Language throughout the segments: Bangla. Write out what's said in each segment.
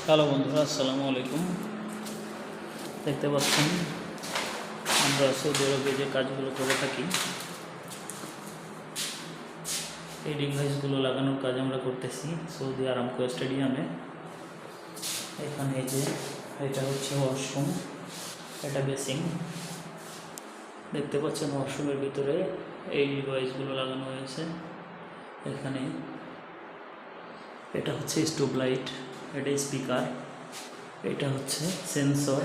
হ্যালো বন্ধুরা, আসসালামু আলাইকুম। দেখতে পাচ্ছেন আমরা সৌদি আরবে যে কাজগুলো করে থাকি, এই ডিভাইসগুলো লাগানোর কাজ আমরা করতেছি সৌদি আরামকো স্টেডিয়ামে। এখানে এই যে এটা হচ্ছে ওয়াশরুম, এটা বেসিং। দেখতে পাচ্ছেন ওয়াশরুমের ভিতরে এই ডিভাইসগুলো লাগানো হয়েছে। এখানে এটা হচ্ছে স্টোভ লাইট, এটা স্পিকার, এটা হচ্ছে সেন্সর,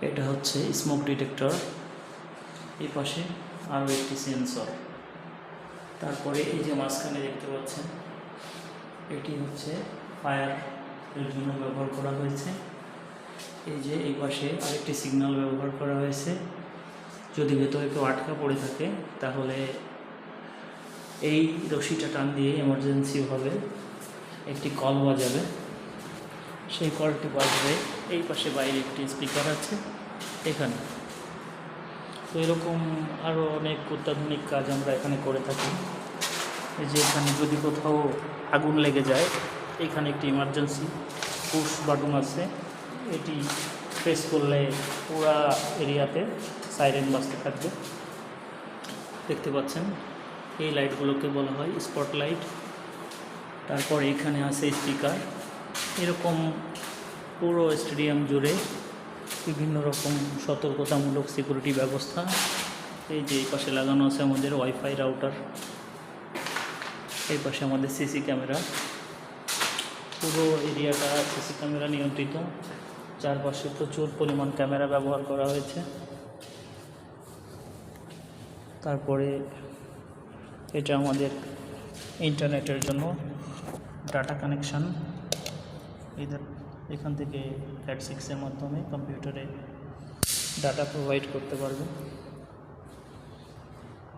এটা হচ্ছে স্মোক ডিটেক্টর, এই পাশে আরও একটি সেন্সর। তারপরে এই যে মাঝখানে দেখতে পাচ্ছেন এটি হচ্ছে ফায়ার এর জন্য ব্যবহার করা হয়েছে। এই যে এই পাশে আরেকটি সিগন্যাল ব্যবহার করা হয়েছে, যদি ভেতরে কেউ আটকা পড়ে থাকে তাহলে এই রশিটা টান দিয়ে এমার্জেন্সিভাবে একটি কল বাজাবে, সেই কলটি বাজবে। এই পাশে বাইরে একটি স্পিকার আছে এখানে। তো এরকম আরও অনেক অত্যাধুনিক কাজ আমরা এখানে করে থাকি। এই যে এখানে যদি কোথাও আগুন লেগে যায়, এখানে একটি ইমার্জেন্সি পুশ বাটন আছে, এটি প্রেস করলে পুরা এরিয়াতে সাইরেন বাজতে থাকবে। দেখতে পাচ্ছেন এই লাইটগুলোকে বলা হয় স্পট লাইট। তারপর এখানে আছে স্পিকার। এরকম পুরো স্টেডিয়াম জুড়ে বিভিন্ন রকম সতর্কতামূলক সিকিউরিটি ব্যবস্থা। এই যে এই পাশে লাগানো আছে আমাদের ওয়াইফাই রাউটার, এই পাশে আমাদের সিসি ক্যামেরা। পুরো এরিয়াটা সিসি ক্যামেরা নিয়ন্ত্রিত, চারপাশে প্রচুর পরিমাণ ক্যামেরা ব্যবহার করা হয়েছে। তারপরে এটা আমাদের ইন্টারনেটের জন্য ডাটা কানেকশান। এখান থেকে Cat6 মাধ্যমে কম্পিউটারে ডাটা প্রোভাইড করতে পারবে।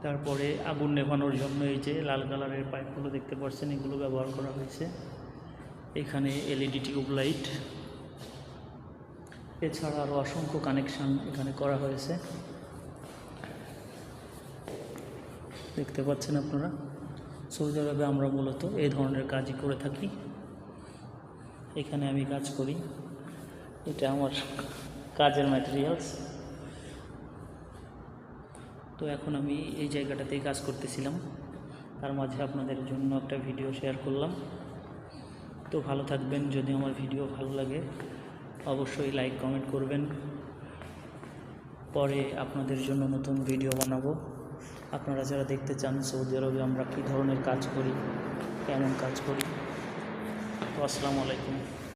তারপরে আগুন নেভানোর জন্য এই যে লাল কালারের পাইপগুলো দেখতে পাচ্ছেন, এগুলো ব্যবহার করা হয়েছে। এখানে এলইডি টিউব লাইট, এছাড়া আরও অসংখ্য কানেকশান এখানে করা হয়েছে। দেখতে পাচ্ছেন আপনারা, সৌদি আরবে আমরা মূলত এই ধরনের কাজই করে থাকি। এখানে আমি কাজ করি, এটা আমার কাজের ম্যাটেরিয়ালস। তো এখন আমি এই জায়গাটাতেই কাজ করতেছিলাম, তার মাঝে আপনাদের জন্য একটা ভিডিও শেয়ার করলাম। তো ভালো থাকবেন। যদি আমার ভিডিও ভালো লাগে অবশ্যই লাইক কমেন্ট করবেন। পরে আপনাদের জন্য নতুন ভিডিও বানাবো। আপনারা যারা দেখতে চান সৌদি আরবে আমরা কী ধরনের কাজ করি, কেমন কাজ করি। তো আসসালামু আলাইকুম।